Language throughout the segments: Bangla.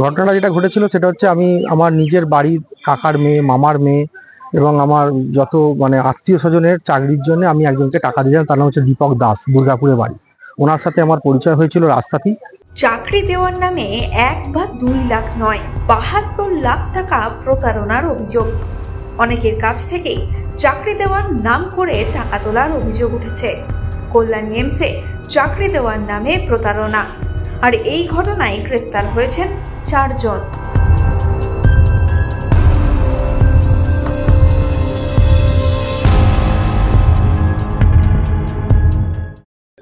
ঘটনাটা যেটা ঘটেছিল সেটা হচ্ছে আমি আমার নিজের বাড়ির কাকার মেয়ে, মামার মেয়ে এবং আমার যত আত্মীয় স্বজনের চাকরির জন্য আমি একজনকে টাকা দিয়েছিলাম। তার নাম হচ্ছে দীপক দাস, দুর্গাপুরে বাড়ি। ওনার সাথে আমার পরিচয় হয়েছিল রাস্তাতেই। চাকরি দেওয়ার নামে 1 বা 2 লাখ নয়, 72 লাখ টাকা প্রতারণার অভিযোগ। অনেকের কাছ থেকেই চাকরি দেওয়ার নাম করে টাকা তোলার অভিযোগ উঠেছে। কল্যাণী এমসে চাকরি দেওয়ার নামে প্রতারণা, আর এই ঘটনায় গ্রেফতার হয়েছেন 4 জন।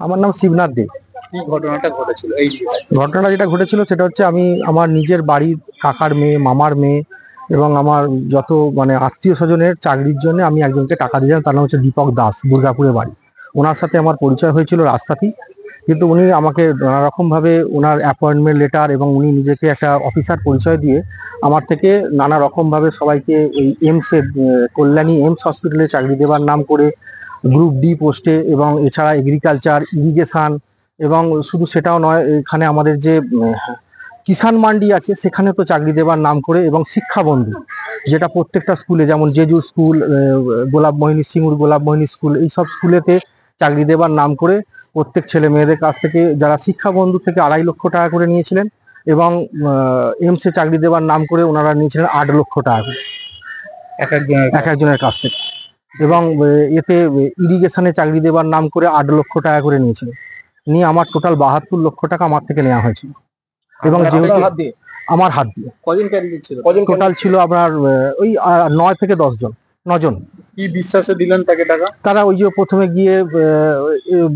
আমার নাম শিবনাথ দে। কি ঘটনাটা ঘটেছিল? ঘটনাটা যেটা ঘটেছিল সেটা হচ্ছে আমি আমার নিজের বাড়ির কাকার মেয়ে, মামার মেয়ে এবং আমার যত আত্মীয় স্বজনের চাকরির জন্য আমি একজনকে টাকা দিয়েছিলাম। তার নাম হচ্ছে দীপক দাস, দুর্গাপুরে বাড়ি। ওনার সাথে আমার পরিচয় হয়েছিল রাস্তাতেই, কিন্তু উনি আমাকে নানারকমভাবে ওনার অ্যাপয়েন্টমেন্ট লেটার এবং উনি নিজেকে একটা অফিসার পরিচয় দিয়ে আমার থেকে নানা রকমভাবে সবাইকে এই এমসে, কল্যাণী এমস হসপিটালে চাকরি দেওয়ার নাম করে গ্রুপ ডি পোস্টে এবং এছাড়া এগ্রিকালচার, ইরিগেশন এবং শুধু সেটাও নয়, এখানে আমাদের যে কিষাণ মান্ডি আছে সেখানে তো চাকরি দেওয়ার নাম করে, এবং শিক্ষাবন্ধু যেটা প্রত্যেকটা স্কুলে, যেমন জেজুর স্কুল, গোলাপ মোহিনী, সিঙ্গুর গোলাপ মোহিনী স্কুল, এইসব স্কুলেতে চাকরি দেওয়ার নাম করে প্রত্যেক ছেলে মেয়েদের কাছ থেকে যারা শিক্ষাবন্ধু থেকে 2.5 লক্ষ টাকা করে নিয়েছিলেন, এবং এমসে চাকরি দেওয়ার নাম করে ওনারা নিয়েছিলেন 8 লক্ষ টাকা করে এক একজনের কাছ থেকে, এবং এতে ইরিগেশনে চাকরি দেওয়ার নাম করে 8 লক্ষ টাকা করে নিয়েছিলেন। নিয়ে আমার টোটাল 72 লক্ষ টাকা আমার থেকে নেওয়া হয়েছিল, এবং আমার হাত দিয়ে। কজন ক্যান্ডিডেট ছিল? টোটাল ছিল আপনার ওই 9 থেকে 10 জন, 9 জন। কি বিশ্বাসে দিলেন তাকে টাকা? তারা ওই যে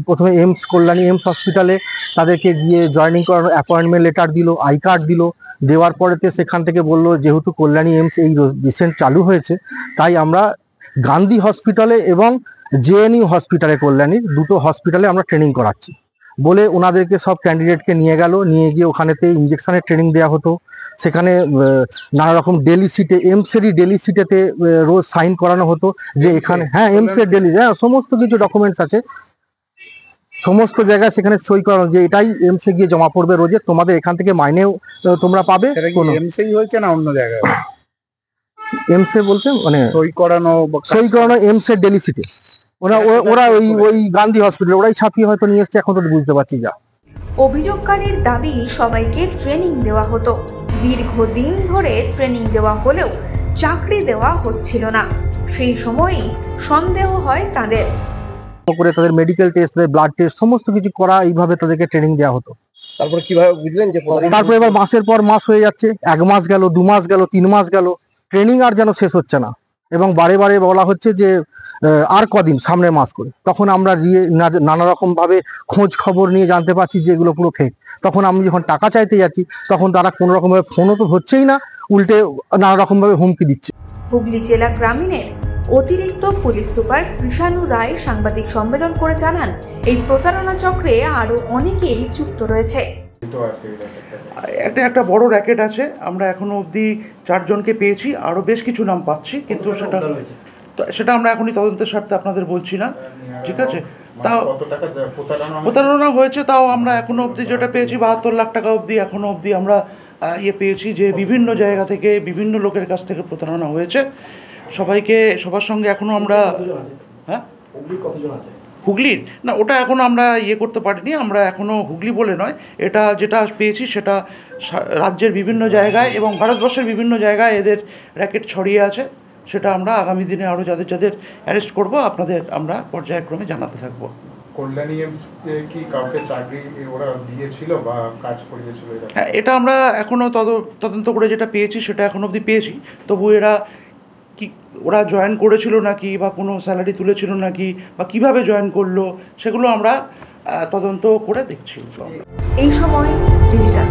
প্রথমে এমস, কল্যাণী এমস হসপিটালে তাদেরকে গিয়ে জয়েনিং করানোর অ্যাপয়েন্টমেন্ট লেটার দিল, আই কার্ড দিল। দেওয়ার পরেতে সেখান থেকে বললো যেহেতু কল্যাণী এমস এই রিসেন্ট চালু হয়েছে, তাই আমরা গান্ধী হসপিটালে এবং জেএনইউ হসপিটালে, কল্যাণীর দুটো হসপিটালে আমরা ট্রেনিং করাচ্ছি বলে ওনাদেরকে সব ক্যান্ডিডেটকে নিয়ে গিয়ে ওখানেতে ইঞ্জেকশনের ট্রেনিং দেওয়া হতো। সেখানে নানা রকম ডেলি সিটে, এমসেরই ডেলি সিটেতে রোজ সাইন করানো হতো যে এখানে, হ্যাঁ এমসের ডেলি, হ্যাঁ সমস্ত কিছু ডকুমেন্টস আছে, সমস্ত জায়গায় সেখানে সই করানো যে এটাই এমসে গিয়ে জমা পড়বে রোজে, তোমাদের এখান থেকে মাইনেও তোমরা পাবে। এমসেই হয়েছে না অন্য জায়গায়? এমসে বলতে সই করানো এমসের ডেলি সিটে ওরা ওই গান্ধী হসপিটাল ওরাই ছাপিয়ে হয়তো নিয়ে এসছে, এখন তো বুঝতে পারছি যা। অভিযোগকারীর দাবি সবাইকে ট্রেনিং দেওয়া হতো। দীর্ঘদিন ধরে ট্রেনিং দেওয়া হলেও চাকরি দেওয়া হচ্ছিল না। সেই সময়ই সন্দেহ হয় তাদের। করে তাদের মেডিকেল টেস্ট, ব্লাড টেস্ট সমস্ত কিছু করা, এইভাবে তাদেরকে ট্রেনিং দেওয়া হতো। তারপরে কিভাবে বুঝলেন যে? তারপরে এবার মাসের পর মাস হয়ে যাচ্ছে, 1 মাস গেল, 2 মাস গেল, 3 মাস গেল, ট্রেনিং আর যেন শেষ হচ্ছে না, এবং বারে বারে বলা হচ্ছে যে আর কদিন, সামনের মাস করে। তখন আমরা নানা রকম ভাবে খোঁজ খবর নিয়ে জানতে পারছি যে এগুলো পুরো ফেক। তখন আমি যখন টাকা চাইতে যাচ্ছি তখন তারা কোনো রকম ভাবে ফোনও তো ধরছেই না, উল্টে নানা রকম ভাবে হুমকি দিচ্ছে। হুগলি জেলা গ্রামীণের অতিরিক্ত পুলিশ সুপার কৃষাণু রায় সাংবাদিক সম্মেলন করে জানান, এই প্রতারণা চক্রে আরো অনেকেই যুক্ত রয়েছে। একটা বড় র্যাকেট আছে। আমরা এখনো অবধি 4 জনকে পেয়েছি, আরো বেশ কিছু নাম পাচ্ছি, কিন্তু সেটা আমরা এখনই তদন্তের স্বার্থে আপনাদের বলছি না, ঠিক আছে? তাও প্রতারণা হয়েছে, তাও আমরা এখনো অবধি যেটা পেয়েছি 72 লাখ টাকা অবধি এখনো অবধি আমরা পেয়েছি, যে বিভিন্ন জায়গা থেকে বিভিন্ন লোকের কাছ থেকে প্রতারণা হয়েছে। সবার সঙ্গে এখনো আমরা, হ্যাঁ হুগলির না, ওটা এখনো আমরা করতে পারিনি। আমরা এখনো হুগলি বলে নয়, এটা যেটা পেয়েছি সেটা রাজ্যের বিভিন্ন জায়গায় এবং ভারতবর্ষের বিভিন্ন জায়গায় এদের র্যাকেট ছড়িয়ে আছে। সেটা আমরা আগামী দিনে আরও যাদের অ্যারেস্ট করব আপনাদের আমরা পর্যায়ক্রমে জানাতে থাকবো। কল্যাণী এমসে কি কাউকে চাকরি ওরা দিয়েছিল বা কাজ করিয়েছিল? হ্যাঁ, এটা আমরা এখনও তদন্ত করে যেটা পেয়েছি সেটা এখন অবধি পেয়েছি। তবু ওরা জয়েন করেছিল নাকি, বা কোনো স্যালারি তুলেছিল নাকি, বা কিভাবে জয়েন করলো, সেগুলো আমরা তদন্ত করে দেখছি। এই সময় ডিজিটাল